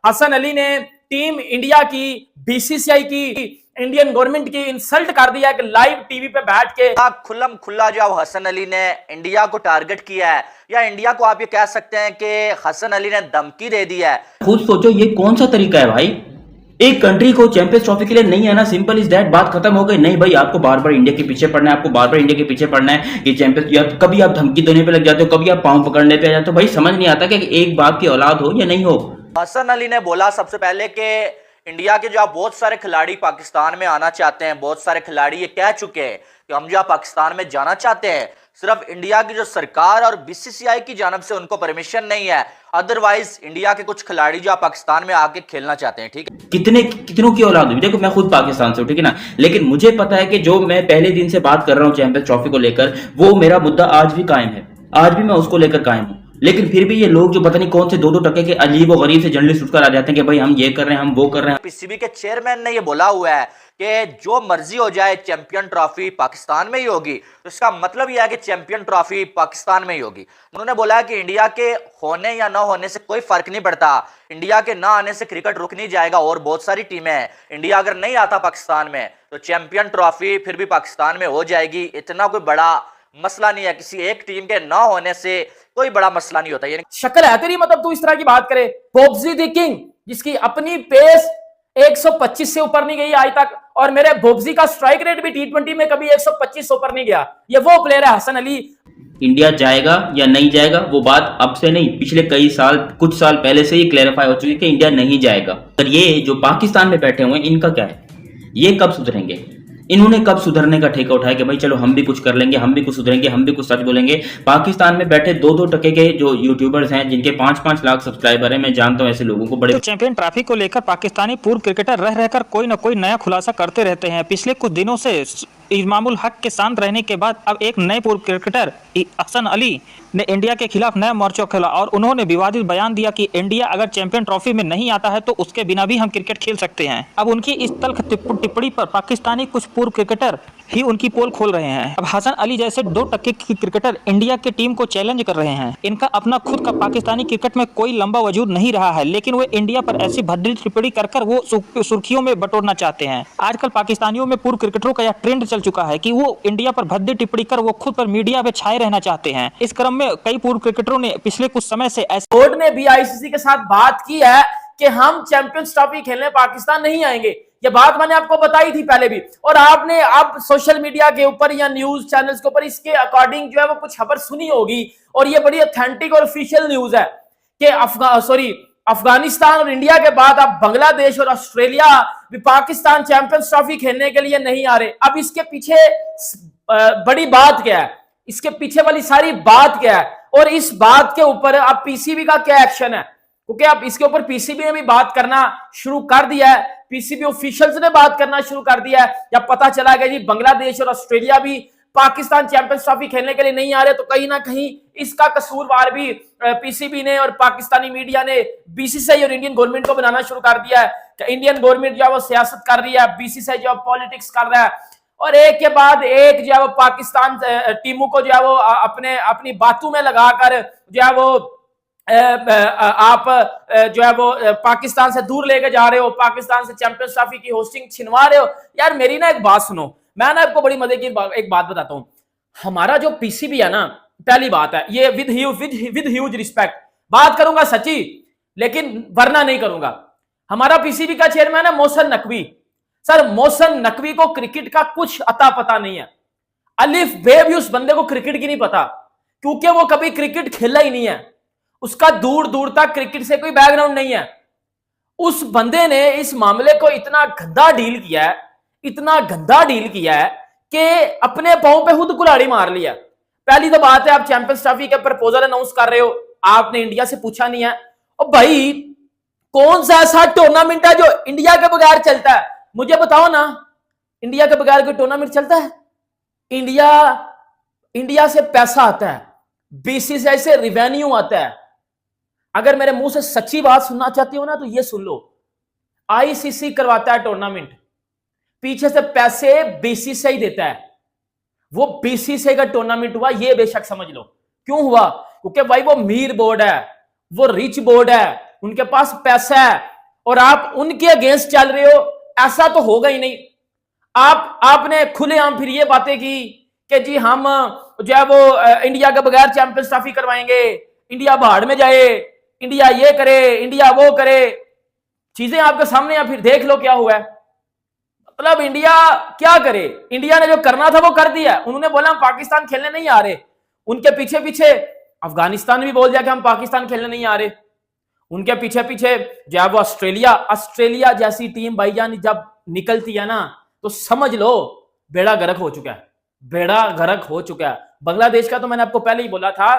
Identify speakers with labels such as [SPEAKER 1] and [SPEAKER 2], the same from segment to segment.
[SPEAKER 1] हसन अली ने team India की, BCCI की, इंडियन गवर्नमेंट की इंसल्ट कर दिया कि लाइव टीवी पे बैठ के
[SPEAKER 2] खुल्लम खुल्ला जो हसन अली ने इंडिया को टारगेट किया है, या इंडिया को आप ये कह सकते हैं कि हसन अली ने धमकी दे दी है।
[SPEAKER 3] खुद सोचो ये कौन सा तरीका है भाई, एक कंट्री को चैंपियंस ट्रॉफी के लिए नहीं आना, सिंपल इज दैट, बात खत्म हो गई। नहीं भाई, आपको बार बार इंडिया के पीछे पड़ना है, आपको बार बार इंडिया के पीछे पड़ना है कि चैंपियंस, या कभी आप धमकी देने पे लग जाते हो, कभी आप पांव पकड़ने पे आ जाते हो। भाई समझ नहीं आता कि एक बाप की औलाद हो या नहीं हो।
[SPEAKER 2] हसन अली ने बोला सबसे पहले कि इंडिया के जो बहुत सारे खिलाड़ी पाकिस्तान में आना चाहते हैं, बहुत सारे खिलाड़ी ये कह चुके हैं कि हम जो पाकिस्तान में जाना चाहते हैं, सिर्फ इंडिया की जो सरकार और बीसीसीआई की जानब से उनको परमिशन नहीं है, अदरवाइज इंडिया के कुछ खिलाड़ी जो पाकिस्तान में आके खेलना चाहते हैं। ठीक है,
[SPEAKER 3] कितनों की औलाद हुई, देखो मैं खुद पाकिस्तान से हूं, ठीक है ना, लेकिन मुझे पता है कि जो मैं पहले दिन से बात कर रहा हूं चैंपियंस ट्रॉफी को लेकर, वो मेरा मुद्दा आज भी कायम है, आज भी मैं उसको लेकर कायम हूं। लेकिन फिर भी ये लोग जो पता नहीं कौन से 2-2 टके के अजीब और गरीब से जर्नलिस्ट उठकर आ जाते हैं कि भाई हम ये कर रहे हैं, हम वो कर रहे हैं।
[SPEAKER 2] पीसीबी के चेयरमैन ने ये बोला हुआ है कि जो मर्जी हो जाए चैंपियन ट्रॉफी पाकिस्तान में ही होगी, तो इसका मतलब यह है कि चैंपियन ट्रॉफी पाकिस्तान में ही होगी। उन्होंने बोला है कि इंडिया के होने या ना होने से कोई फर्क नहीं पड़ता, इंडिया के ना आने से क्रिकेट रुक नहीं जाएगा, और बहुत सारी टीमें हैं, इंडिया अगर नहीं आता पाकिस्तान में तो चैंपियन ट्रॉफी फिर भी पाकिस्तान में हो जाएगी। इतना कोई बड़ा मसला नहीं है, किसी एक टीम के ना होने से कोई बड़ा मसला नहीं होता।
[SPEAKER 1] शक्ल है तेरी, मतलब तू इस तरह की बात करे। बोब्जी द किंग, जिसकी अपनी पेस 125 से ऊपर नहीं गई आज तक, और मेरे बोब्जी का स्ट्राइक रेट भी T20 में कभी 125 से ऊपर नहीं गया, ये वो प्लेयर है हसन अली।
[SPEAKER 3] इंडिया जाएगा या नहीं जाएगा वो बात अब से नहीं, पिछले कई साल, कुछ साल पहले से ही क्लैरिफाई हो चुकी है कि इंडिया नहीं जाएगा। पर ये जो पाकिस्तान में बैठे हुए हैं, इनका क्या है, ये कब सुधरेंगे? इन्होंने कब सुधरने का ठेका उठाया कि भाई चलो हम भी कुछ कर लेंगे, हम भी कुछ सुधरेंगे, हम भी कुछ सच बोलेंगे। पाकिस्तान में बैठे 2-2 टके के जो यूट्यूबर्स हैं, जिनके 5-5 लाख सब्सक्राइबर हैं, मैं जानता हूं ऐसे लोगों को। बड़े
[SPEAKER 4] तो चैंपियन ट्रॉफी को लेकर पाकिस्तानी पूर्व क्रिकेटर रह रहकर कोई न कोई नया खुलासा करते रहते हैं। पिछले कुछ दिनों से इमामुल हक के शांत रहने के बाद अब एक नए पूर्व क्रिकेटर हसन अली ने इंडिया के खिलाफ नया मोर्चा खोला, और उन्होंने विवादित बयान दिया कि इंडिया अगर चैंपियन ट्रॉफी में नहीं आता है तो उसके बिना भी हम क्रिकेट खेल सकते हैं। अब उनकी इस तल्ख टिप्पणी पर पाकिस्तानी कुछ पूर्व क्रिकेटर ही उनकी पोल खोल रहे हैं। अब हसन अली जैसे 2 टके की क्रिकेटर इंडिया की टीम को चैलेंज कर रहे हैं। इनका अपना खुद का पाकिस्तानी क्रिकेट में कोई लंबा वजूद नहीं रहा है, लेकिन वे इंडिया पर ऐसी भद्दी टिप्पणी कर वो सुर्खियों में बटोरना चाहते हैं। आजकल पाकिस्तानियों में पूर्व क्रिकेटरों का यह ट्रेंड चल चुका है कि वो इंडिया पर भद्दी टिप्पणी कर वो खुद पर मीडिया में छाए रहना चाहते हैं। इस क्रम में कई पूर्व क्रिकेटरों ने पिछले कुछ समय से
[SPEAKER 1] बोर्ड ने भी आईसीसी के साथ बात की है कि हम चैंपियंस ट्रॉफी खेलने पाकिस्तान नहीं आएंगे। ये बात मैंने आपको बताई थी पहले भी, और आपने अब सोशल मीडिया के ऊपर या न्यूज चैनल्स के ऊपर इसके अकॉर्डिंग जो है वो कुछ खबर सुनी होगी, और ये बड़ी ऑथेंटिक और ऑफिशियल न्यूज है कि अफगानिस्तान और इंडिया के बाद अब बांग्लादेश और ऑस्ट्रेलिया भी पाकिस्तान चैंपियंस ट्रॉफी खेलने के लिए नहीं आ रहे। अब इसके पीछे बड़ी बात क्या है, इसके पीछे वाली सारी बात क्या है, और इस बात के ऊपर अब पीसीबी का क्या एक्शन है, क्योंकि अब इसके ऊपर पीसीबी ने भी बात करना शुरू कर दिया है, पीसीबी ऑफिशियल्स ने बात करना शुरू कर दिया है। जब पता चला गया जी बांग्लादेश और ऑस्ट्रेलिया भी पाकिस्तान चैंपियंस ट्रॉफी खेलने के लिए नहीं आ रहे, तो कहीं ना कहीं इसका कसूरवार भी पीसीबी ने और पाकिस्तानी मीडिया ने बीसीसीआई और इंडियन गवर्नमेंट को बनाना शुरू कर दिया है कि इंडियन गवर्नमेंट जो है वो सियासत कर रही है, बीसीसीआई जो है पॉलिटिक्स कर रहा है, और एक के बाद एक जो है वो पाकिस्तान टीमों को जो है वो अपनी बातों में लगाकर जो है वो आप जो है वो पाकिस्तान से दूर लेके जा रहे हो, पाकिस्तान से चैंपियंस ट्रॉफी की होस्टिंग छिनवा रहे हो। यार मेरी ना एक बात सुनो, मैं ना आपको बड़ी मजे की एक बात बताता हूं। हमारा जो पीसीबी है ना, पहली बात है ये विद ह्यूज रिस्पेक्ट बात करूंगा सच्ची, लेकिन वरना नहीं करूंगा। हमारा पीसीबी का चेयरमैन है मोहसिन नकवी। सर मोहसिन नकवी को क्रिकेट का कुछ अता पता नहीं है, अलिफ बे भी उस बंदे को क्रिकेट की नहीं पता, क्योंकि वो कभी क्रिकेट खेला ही नहीं है, उसका दूर दूर तक क्रिकेट से कोई बैकग्राउंड नहीं है। उस बंदे ने इस मामले को इतना गंदा डील किया है, इतना गंदा डील किया है कि अपने पांव पे खुद कुल्हाड़ी मार लिया। पहली तो बात है, आप चैंपियंस ट्रॉफी का प्रपोजल अनाउंस कर रहे हो, आपने इंडिया से पूछा नहीं है। और भाई कौन सा ऐसा टूर्नामेंट है जो इंडिया के बगैर चलता है? मुझे बताओ ना, इंडिया के बगैर कोई टूर्नामेंट चलता है? इंडिया से पैसा आता है, बीसीसीआई से रिवेन्यू आता है। अगर मेरे मुंह से सच्ची बात सुनना चाहती हो ना तो ये सुन लो, आईसीसी करवाता है टूर्नामेंट, पीछे से पैसे बीसीसीआई देता है। वो बीसीसीआई का टूर्नामेंट हुआ, ये बेशक समझ लो। क्यों हुआ? क्योंकि भाई वो मीर बोर्ड है, वो रिच बोर्ड है, उनके पास पैसा है, और आप उनके अगेंस्ट चल रहे हो, ऐसा तो होगा ही नहीं। आपने खुलेआम फिर ये बातें की कि जी हम जो है वो इंडिया के बगैर चैंपियंस ट्रॉफी करवाएंगे, इंडिया बाहर में जाए, इंडिया ये करे, इंडिया वो करे। चीजें आपके सामने फिर देख लो क्या हुआ है। मतलब इंडिया क्या करे, इंडिया ने जो करना था वो कर दिया। उन्होंने बोला हम पाकिस्तान खेलने नहीं आ रहे, उनके पीछे पीछे अफगानिस्तान भी बोल दिया कि हम पाकिस्तान खेलने नहीं आ रहे, उनके पीछे पीछे जो है वो ऑस्ट्रेलिया जैसी टीम भाईजान जब निकलती है ना तो समझ लो बेड़ा गर्क हो चुका है, बेड़ा गर्क हो चुका है। बांग्लादेश का तो मैंने आपको पहले ही बोला था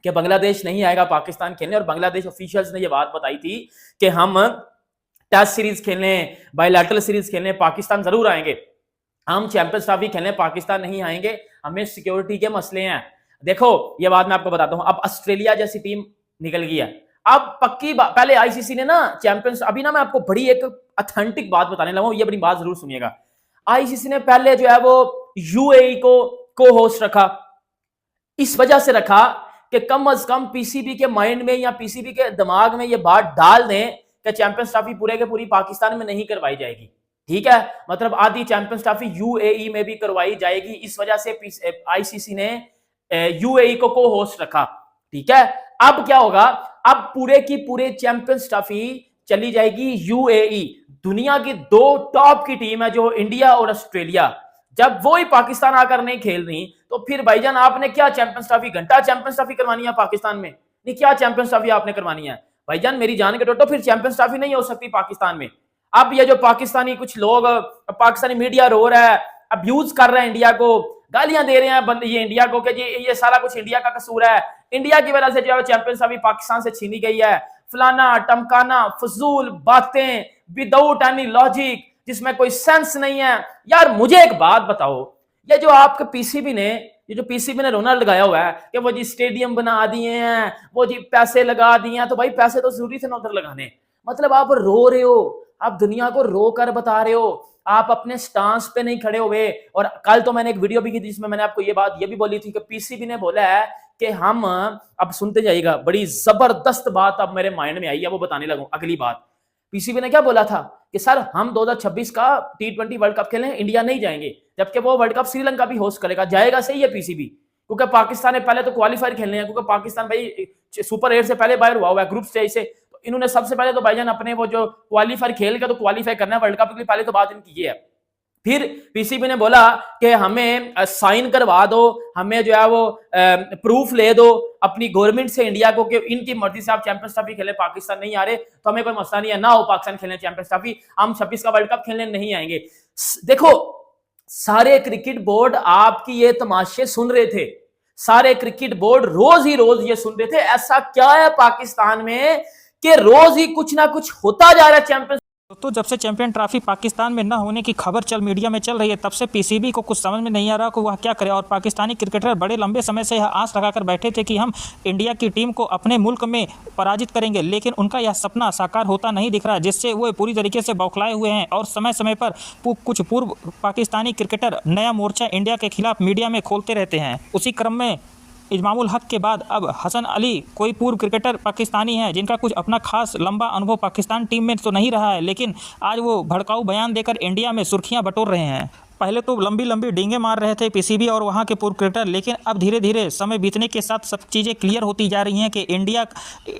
[SPEAKER 1] कि बांग्लादेश नहीं आएगा पाकिस्तान खेलने, और बांग्लादेश ऑफिशियल्स ने ये बात बताई थी कि हम टेस्ट सीरीज खेलने, बायलैटरल सीरीज खेलने पाकिस्तान जरूर आएंगे, हम चैंपियंस ट्रॉफी खेलने पाकिस्तान नहीं आएंगे, हमें सिक्योरिटी के मसले हैं। देखो ये बात मैं आपको बताता हूं, अब ऑस्ट्रेलिया जैसी टीम निकल गई है, अब पक्की बात, पहले आईसीसी ने ना चैंपियंस, अभी ना मैं आपको बड़ी एक ऑथेंटिक बात बताने लगा हूं, ये बड़ी बात जरूर सुनिएगा। आईसीसी ने पहले जो है वो यूएई को होस्ट रखा, इस वजह से रखा कि कम अज कम पीसीबी के माइंड में या पीसीबी के दिमाग में ये बात डाल दें कि चैंपियंस ट्रॉफी पूरे के पूरी पाकिस्तान में नहीं करवाई जाएगी। ठीक है, मतलब आधी चैंपियंस ट्रॉफी यूएई में भी करवाई जाएगी, इस वजह से आईसीसी ने यूएई को होस्ट रखा। ठीक है, अब क्या होगा, अब पूरे की पूरे चैंपियंस ट्रॉफी चली जाएगी यूएई। दुनिया की दो टॉप की टीम है जो इंडिया और ऑस्ट्रेलिया, जब वो ही पाकिस्तान आकर नहीं खेल रही तो फिर भाईजान आपने क्या चैंपियंस ट्रॉफी, घंटा चैंपियंस ट्रॉफी करवानी है पाकिस्तान में? नहीं, क्या चैंपियंस ट्रॉफी आपने करवानी है भाईजान? मेरी जान के टोटो, फिर चैंपियंस ट्रॉफी नहीं हो सकती पाकिस्तान में। अब ये जो पाकिस्तानी कुछ लोग, पाकिस्तानी मीडिया रो रहा है, अब्यूज कर रहा है इंडिया को, गालियां दे रहे हैं ये इंडिया को कि जी ये सारा कुछ इंडिया का कसूर है, इंडिया की वजह से जो है चैंपियंस ट्रॉफी पाकिस्तान से छीनी गई है, फलाना टमकाना, फजूल बातें विदाउट एनी लॉजिक, जिसमें कोई सेंस नहीं है। यार मुझे एक बात बताओ, ये जो आपके पीसीबी ने, ये जो पीसीबी ने रोना लगाया हुआ है कि वो जी स्टेडियम बना दिए हैं, वो जी पैसे लगा दिए हैं, तो भाई पैसे तो जरूरी थे ना उधर लगाने। मतलब आप रो रहे हो, आप दुनिया को रो कर बता रहे हो, आप अपने स्टांस पे नहीं खड़े हुए। और कल तो मैंने एक वीडियो भी की थी जिसमें मैंने आपको ये बात ये भी बोली थी कि पीसीबी ने बोला है कि हम, अब सुनते जाइएगा, बड़ी जबरदस्त बात अब मेरे माइंड में आई है, वो बताने लगूं। अगली बात, पीसीबी ने क्या बोला था कि सर हम 2026 का T20 वर्ल्ड कप खेलें, इंडिया नहीं जाएंगे, जबकि वो वर्ल्ड कप श्रीलंका भी होस्ट करेगा। जाएगा सही है पीसीबी, क्योंकि पाकिस्तान ने पहले तो क्वालिफायर खेलने हैं, क्योंकि पाकिस्तान भाई सुपर 8 से पहले बाहर हुआ है, ग्रुप स्टेज से, तो इन्होंने सबसे पहले तो भाईजान अपने वो जो क्वालिफायर खेल के तो क्वालिफाई करना है वर्ल्ड कप के लिए, पहले तो बात इनकी ये है। फिर पीसीबी ने बोला कि हमें साइन करवा दो, हमें जो है वो प्रूफ ले दो अपनी गवर्नमेंट से इंडिया को कि इनकी मर्जी से आप चैंपियंस ट्रॉफी खेले, पाकिस्तान नहीं आ रहे तो हमें कोई मसला नहीं है, ना हो पाकिस्तान खेलने चैंपियंस ट्रॉफी, हम 26 का वर्ल्ड कप खेलने नहीं आएंगे। देखो सारे क्रिकेट बोर्ड आपकी ये तमाशे सुन रहे थे, सारे क्रिकेट बोर्ड रोज ही रोज ये सुन रहे थे, ऐसा क्या है पाकिस्तान में कि रोज ही कुछ ना कुछ होता जा रहा है। चैंपियंस
[SPEAKER 4] तो जब से चैंपियन ट्रॉफी पाकिस्तान में न होने की खबर मीडिया में चल रही है, तब से पीसीबी को कुछ समझ में नहीं आ रहा कि वह क्या करे। और पाकिस्तानी क्रिकेटर बड़े लंबे समय से यह आस लगाकर बैठे थे कि हम इंडिया की टीम को अपने मुल्क में पराजित करेंगे, लेकिन उनका यह सपना साकार होता नहीं दिख रहा, जिससे वो पूरी तरीके से बौखलाए हुए हैं। और समय समय पर कुछ पूर्व पाकिस्तानी क्रिकेटर नया मोर्चा इंडिया के खिलाफ मीडिया में खोलते रहते हैं। उसी क्रम में इमामुल हक के बाद अब हसन अली कोई पूर्व क्रिकेटर पाकिस्तानी हैं जिनका कुछ अपना खास लंबा अनुभव पाकिस्तान टीम में तो नहीं रहा है, लेकिन आज वो भड़काऊ बयान देकर इंडिया में सुर्खियां बटोर रहे हैं। पहले तो लंबी लंबी डींगे मार रहे थे पीसीबी और वहाँ के पूर्व क्रिकेटर, लेकिन अब धीरे धीरे समय बीतने के साथ सब चीज़ें क्लियर होती जा रही हैं कि इंडिया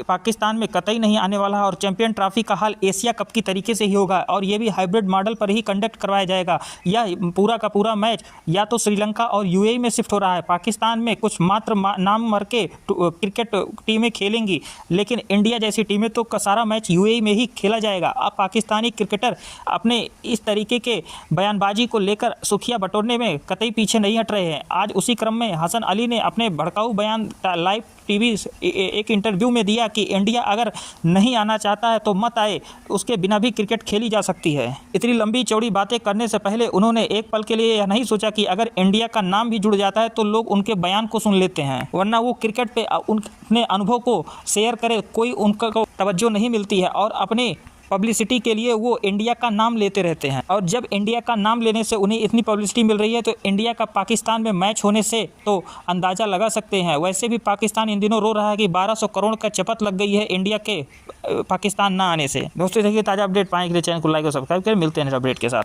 [SPEAKER 4] पाकिस्तान में कतई नहीं आने वाला है और चैंपियन ट्रॉफी का हाल एशिया कप की तरीके से ही होगा, और ये भी हाइब्रिड मॉडल पर ही कंडक्ट करवाया जाएगा। यह पूरा का पूरा मैच या तो श्रीलंका और यूएई में शिफ्ट हो रहा है। पाकिस्तान में कुछ मात्र नाम मर के क्रिकेट टीमें खेलेंगी, लेकिन इंडिया जैसी टीमें तो सारा मैच यूएई में ही खेला जाएगा। अब पाकिस्तानी क्रिकेटर अपने इस तरीके के बयानबाजी को लेकर सुर्खियां बटोरने में कतई पीछे नहीं हट रहे हैं। आज उसी क्रम में हसन अली ने अपने भड़काऊ बयान लाइव टीवी एक इंटरव्यू में दिया कि इंडिया अगर नहीं आना चाहता है तो मत आए, उसके बिना भी क्रिकेट खेली जा सकती है। इतनी लंबी चौड़ी बातें करने से पहले उन्होंने एक पल के लिए यह नहीं सोचा कि अगर इंडिया का नाम भी जुड़ जाता है तो लोग उनके बयान को सुन लेते हैं, वरना वो क्रिकेट पे उनके अनुभव को शेयर करे कोई उनका तवज्जो नहीं मिलती है। और अपने पब्लिसिटी के लिए वो इंडिया का नाम लेते रहते हैं, और जब इंडिया का नाम लेने से उन्हें इतनी पब्लिसिटी मिल रही है तो इंडिया का पाकिस्तान में मैच होने से तो अंदाज़ा लगा सकते हैं। वैसे भी पाकिस्तान इन दिनों रो रहा है कि 1200 करोड़ का चपत लग गई है इंडिया के पाकिस्तान ना आने से। दोस्तों देखिए ताज़ा अपडेट पाने के लिए चैनल को लाइक और सब्सक्राइब करें। मिलते हैं अपडेट के साथ।